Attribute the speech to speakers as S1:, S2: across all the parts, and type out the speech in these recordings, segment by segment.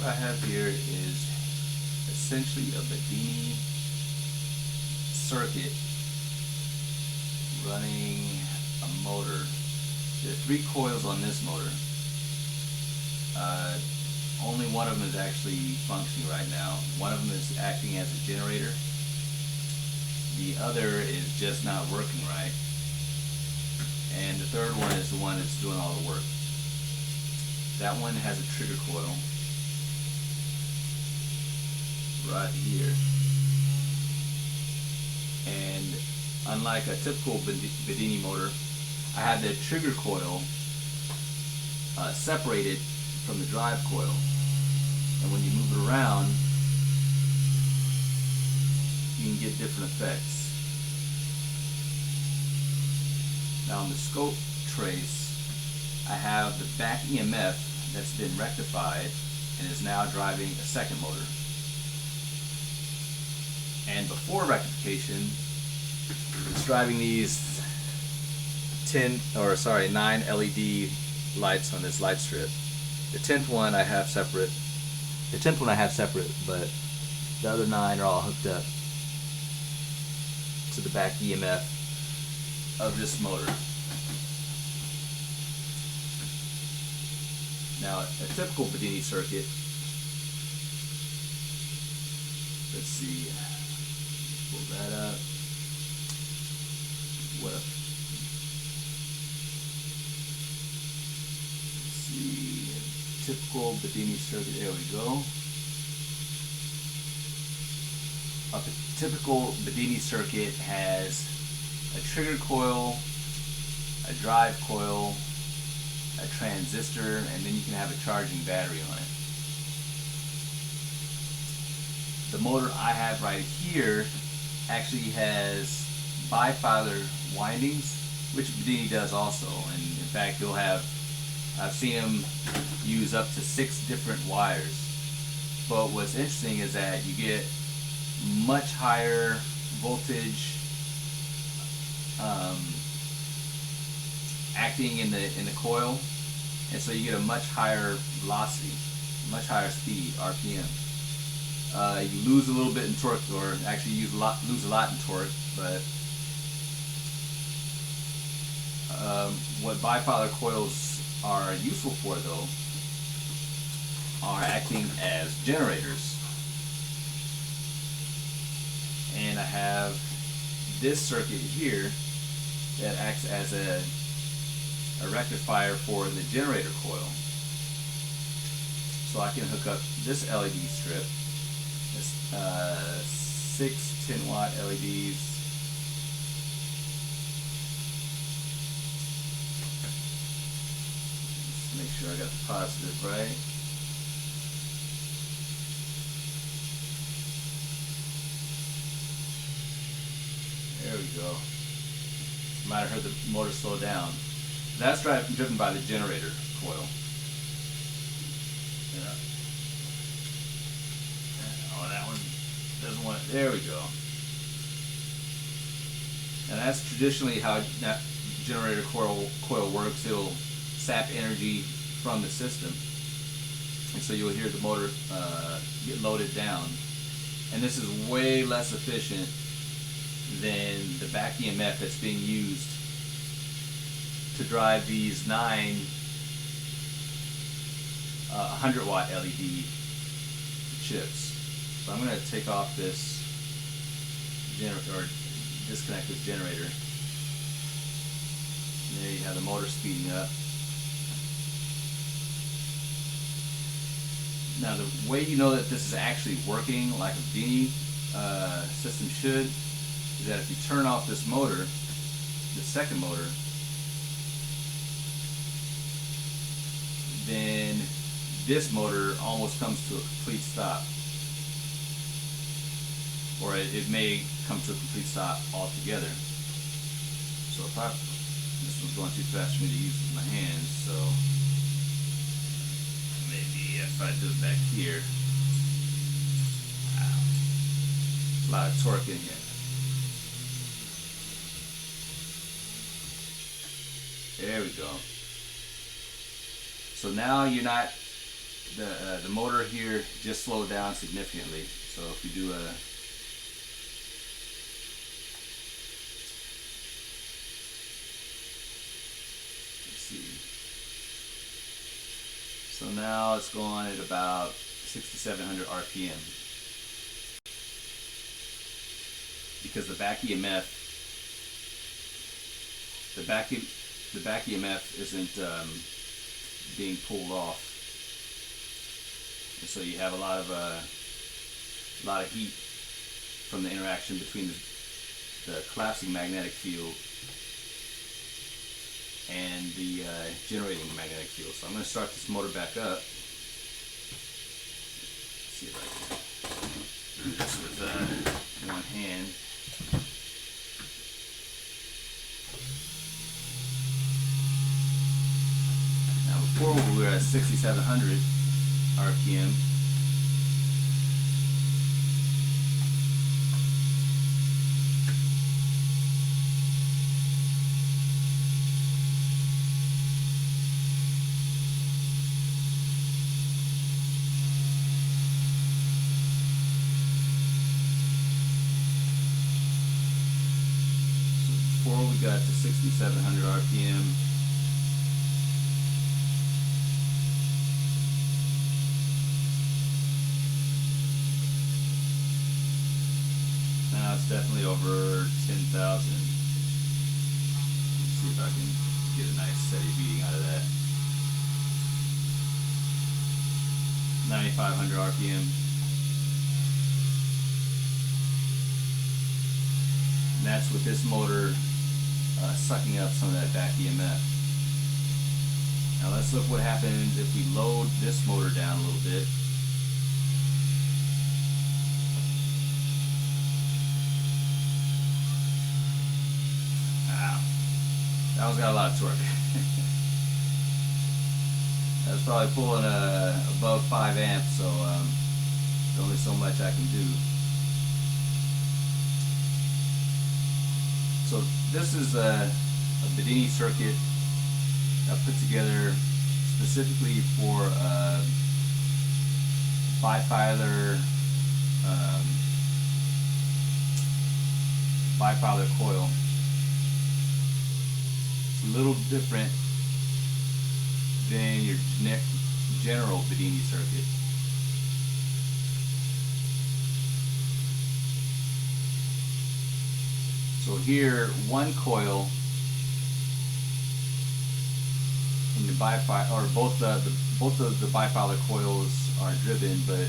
S1: I have here is essentially a Bedini circuit running a motor. There are 3 coils on this motor. Only one of them is actually functioning right now. One of them is acting as a generator. The other is just not working right. And the third one is the one that's doing all the work. That one has a trigger coil right here. And unlike a typical Bedini motor, I have the trigger coil separated from the drive coil. And when you move it around, you can get different effects. Now on the scope trace, I have the back EMF that's been rectified and is now driving a second motor. And before rectification, it's driving these 9 LED lights on this light strip. The 10th one I have separate. But the other 9 are all hooked up to the back EMF of this motor. Now, a typical Bedini circuit, let's see, pull that up. Let's see, typical Bedini circuit, there we go. A typical Bedini circuit has a trigger coil, a drive coil, a transistor, and then you can have a charging battery on it. The motor I have right here actually has bifilar windings, which Bedini does also, and in fact I've seen him use up to 6 different wires. But what's interesting is that you get much higher voltage acting in the coil, and so you get a much higher velocity, much higher speed, RPM. You lose a little bit in torque, or actually you lose a lot in torque, but what bifilar coils are useful for, though, are acting as generators. And I have this circuit here that acts as a rectifier for the generator coil. So I can hook up this LED strip, this 6 10-watt LEDs. Just make sure I got the positive right. There we go. You might have heard the motor slow down. That's driven by the generator coil. Yeah. Oh, that one doesn't want it. There we go. And that's traditionally how that generator coil works. It'll sap energy from the system. And so you'll hear the motor get loaded down. And this is way less efficient than the back EMF that's being used to drive these 9 100-watt LED chips. So I'm going to take off this generator, or disconnect this generator. And there you have the motor speeding up. Now the way you know that this is actually working like a Bedini system should is that if you turn off this motor, the second motor, then this motor almost comes to a complete stop. Or it may come to a complete stop altogether. So this one's going too fast for me to use with my hands, so maybe if I do it back here. Wow. A lot of torque in here. There we go. So now you're not the motor here just slowed down significantly. So if we do a so now it's going at about 6,700 RPM because the back EMF isn't being pulled off, and so you have a lot of heat from the interaction between the collapsing magnetic field and the generating magnetic field. So I'm going to start this motor back up. Let's see if I can do this with one hand. Now before we were at 6,700 RPM. Before we got to 6,700 RPM. Now it's definitely over 10,000. Let's see if I can get a nice steady beating out of that. 9,500 RPM. And that's with this motor sucking up some of that back EMF. Now let's look what happens if we load this motor down a little bit. Wow, that one's got a lot of torque. That's probably pulling above 5 amps, so there's only so much I can do. So this is a Bedini circuit put together specifically for bifilar coil. It's a little different than your general Bedini circuit. So here, one coil in the bifilar, or both of the bifilar coils are driven, but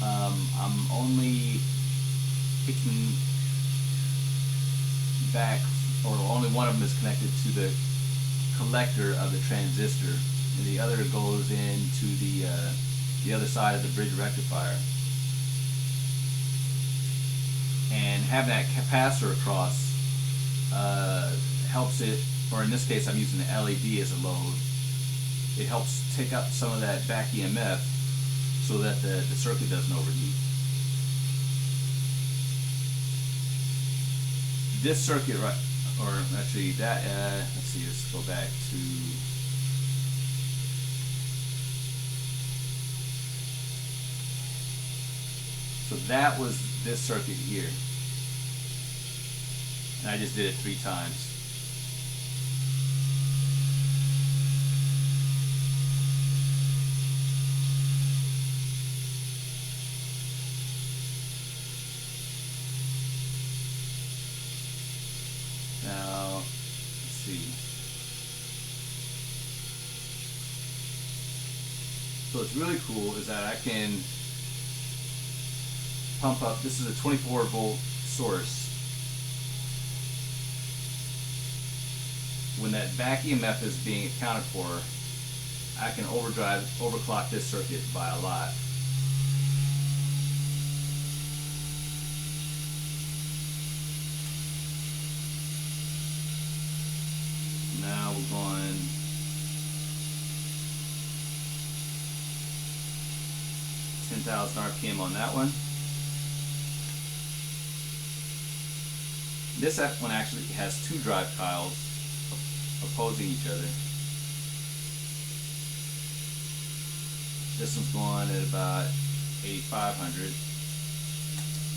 S1: I'm only picking back, or only one of them is connected to the collector of the transistor, and the other goes into the other side of the bridge rectifier. And having that capacitor across helps it, or in this case I'm using the LED as a load. It helps take up some of that back EMF so that the circuit doesn't overheat. This circuit, right, or actually that, let's see, let's go back to, so that was this circuit here, and I just did it 3 times. Now, let's see. So what's really cool is that I can pump up. This is a 24 volt source. When that back EMF is being accounted for, I can overclock this circuit by a lot. Now we're going 10,000 RPM on that one. This one actually has 2 drive coils opposing each other. This one's going at about 8,500.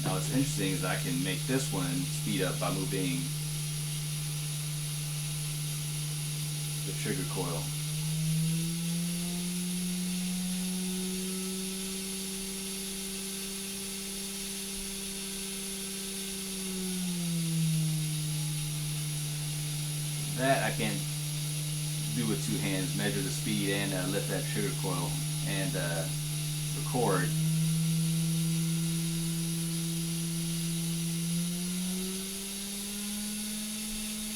S1: Now what's interesting is I can make this one speed up by moving the trigger coil. That I can do with two hands, measure the speed and lift that trigger coil and record.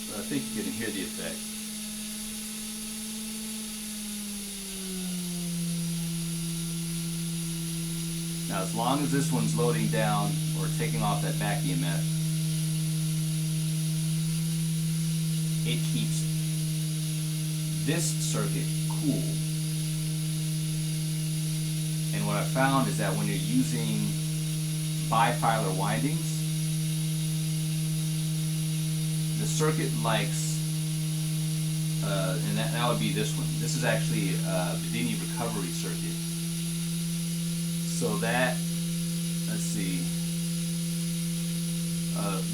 S1: But I think you can hear the effect. Now as long as this one's loading down or taking off that back EMF, it keeps this circuit cool. And what I found is that when you're using bifilar windings, the circuit likes, and that would be this one. This is actually a Bedini recovery circuit. So that, let's see,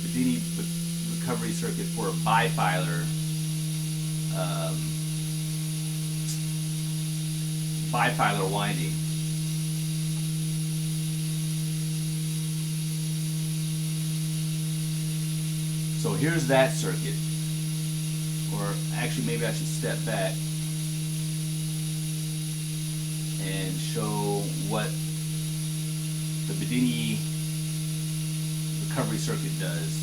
S1: Bedini recovery circuit for a bifilar winding. So here's that circuit, or actually maybe I should step back and show what the Bedini recovery circuit does.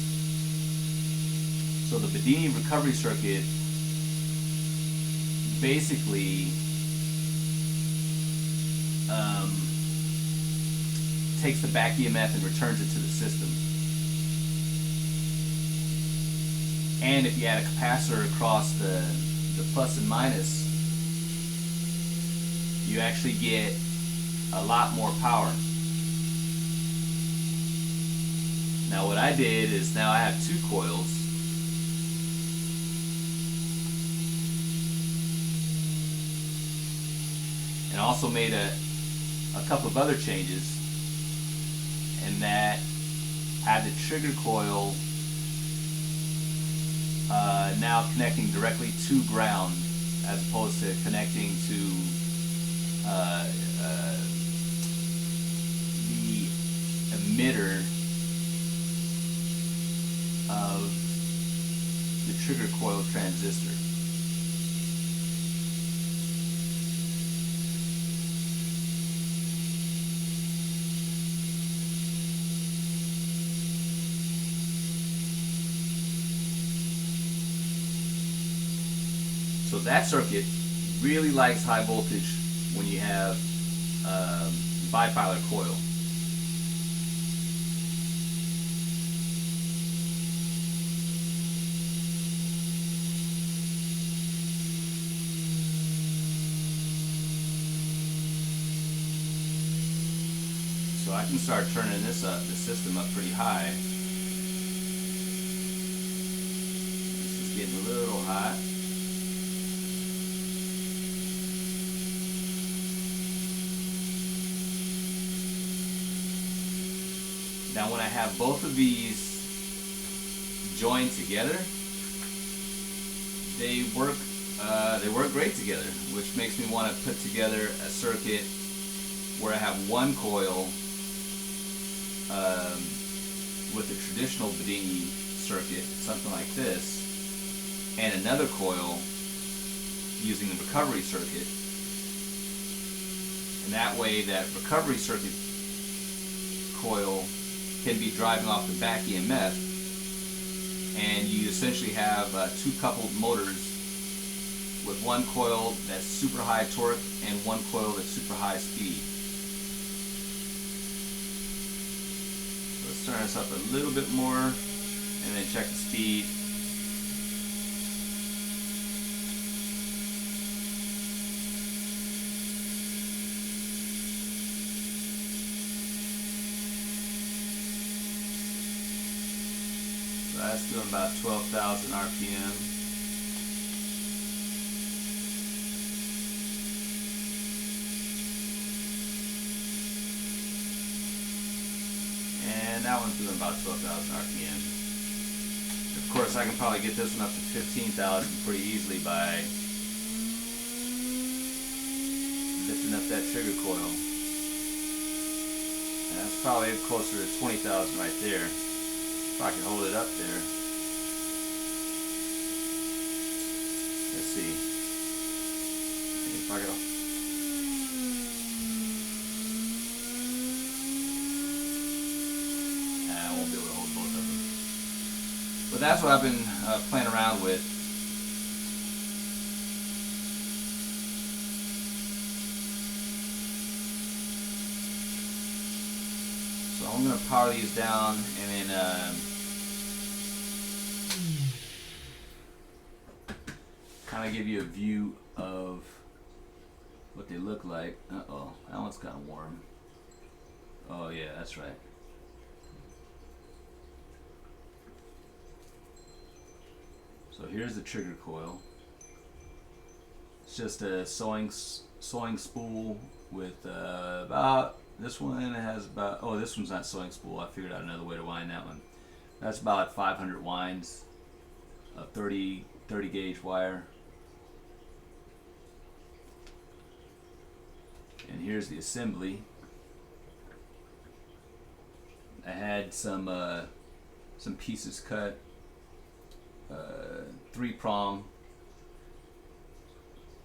S1: So the Bedini recovery circuit basically takes the back EMF and returns it to the system. And if you add a capacitor across the plus and minus, you actually get a lot more power. Now what I did is, now I have two coils. And also made a couple of other changes, and that had the trigger coil now connecting directly to ground as opposed to connecting to the emitter of the trigger coil transistor. So that circuit really likes high voltage when you have bifilar coil. So I can start turning this up, the system up pretty high. This is getting a little hot. Now when I have both of these joined together, they work great together, which makes me want to put together a circuit where I have one coil with a traditional Bedini circuit, something like this, and another coil using the recovery circuit. And that way that recovery circuit coil can be driving off the back EMF, and you essentially have two coupled motors with one coil that's super high torque and one coil that's super high speed. So let's turn this up a little bit more and then check the speed. So that's doing about 12,000 RPM. and that one's doing about 12,000 RPM. Of course, I can probably get this one up to 15,000 pretty easily by lifting up that trigger coil. And that's probably closer to 20,000 right there. If I can hold it up there. Let's see. If I can. I won't be able to hold both of them. But that's what I've been playing around with. So I'm going to power these down and then kind of give you a view of what they look like. Uh-oh, that one's kind of warm. Oh yeah, that's right. So here's the trigger coil. It's just a sewing spool with about, this one has about, oh, this one's not sewing spool. I figured out another way to wind that one. That's about 500 winds of 30 gauge wire. And here's the assembly. I had some pieces cut, 3-prong,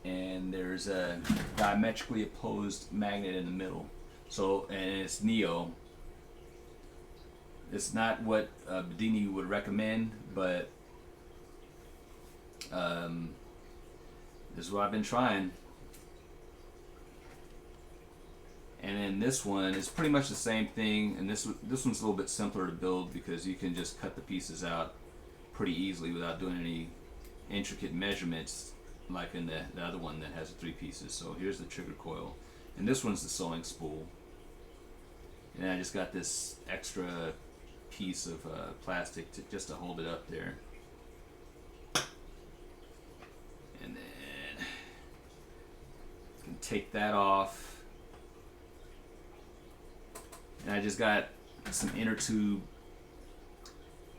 S1: and there's a diametrically opposed magnet in the middle. So, and it's neo. It's not what Bedini would recommend, but this is what I've been trying. And then this one is pretty much the same thing, and this one's a little bit simpler to build because you can just cut the pieces out pretty easily without doing any intricate measurements like in the other one that has 3 pieces. So here's the trigger coil, and this one's the sewing spool. And I just got this extra piece of plastic just to hold it up there. And then you can take that off. And I just got some inner tube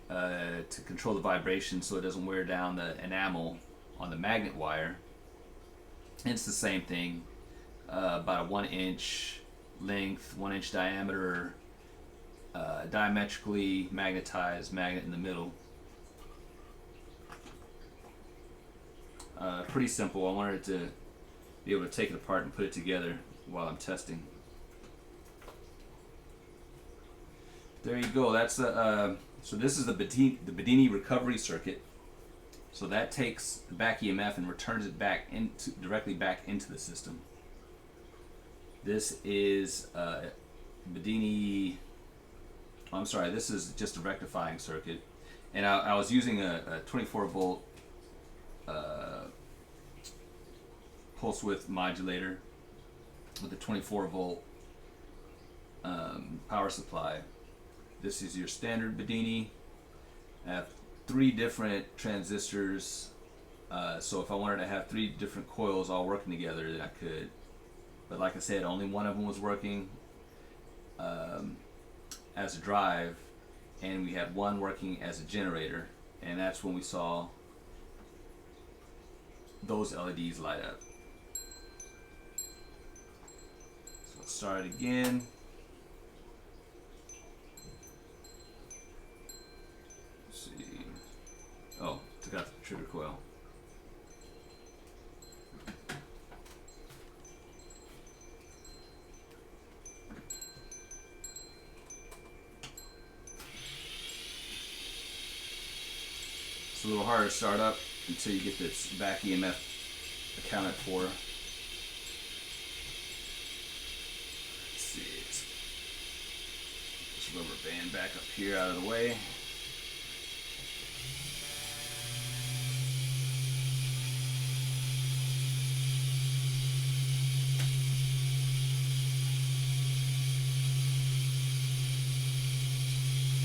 S1: to control the vibration so it doesn't wear down the enamel on the magnet wire. And it's the same thing, about a 1-inch length, 1-inch diameter, diametrically magnetized magnet in the middle. Pretty simple. I wanted to be able to take it apart and put it together while I'm testing. There you go. That's so this is the Bedini recovery circuit. So that takes the back EMF and returns it back directly back into the system. This is Bedini. I'm sorry. This is just a rectifying circuit, and I was using a 24 volt pulse width modulator with a 24 volt power supply. This is your standard Bedini. I have 3 different transistors, so if I wanted to have 3 different coils all working together, then I could. But like I said, only one of them was working as a drive, and we had one working as a generator, and that's when we saw those LEDs light up. So let's start it again. Oh, took out the trigger coil. It's a little harder to start up until you get this back EMF accounted for. Let's see. This rubber band back up here out of the way.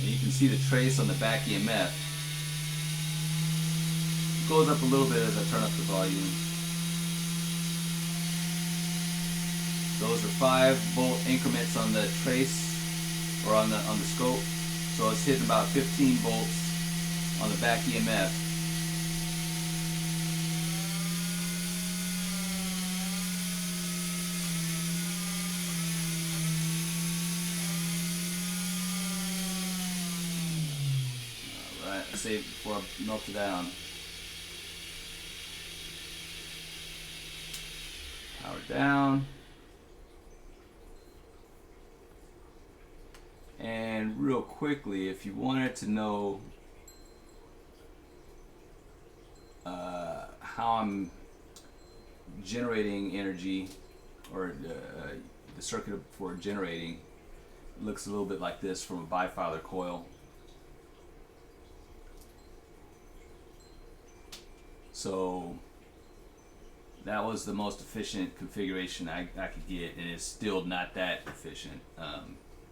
S1: You can see the trace on the back EMF. It goes up a little bit as I turn up the volume. Those are 5 volt increments on the trace, or on the scope. So it's hitting about 15 volts on the back EMF. Alright, let's save it before I melt it down. Power down. And real quickly, if you wanted to know how I'm generating energy, or the circuit for generating, looks a little bit like this from a bifilar coil. So that was the most efficient configuration I could get, and it's still not that efficient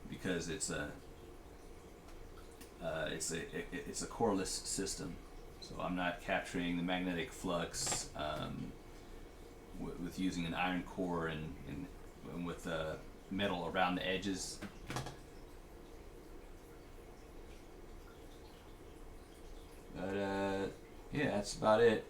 S1: because it's a coreless system. So I'm not capturing the magnetic flux with using an iron core and with metal around the edges. But yeah, that's about it.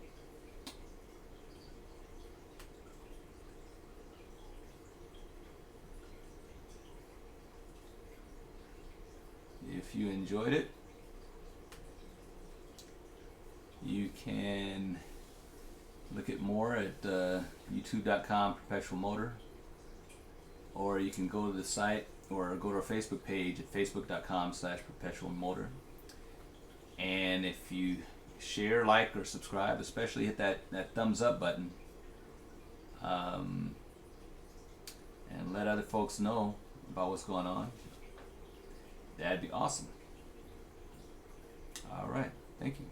S1: If you enjoyed it, you can look at more at youtube.com PerpetualMotor, or you can go to the site or go to our Facebook page at facebook.com/PerpetualMotor. And if you share, like, or subscribe, especially hit that thumbs up button, and let other folks know about what's going on. That'd be awesome. All right, thank you.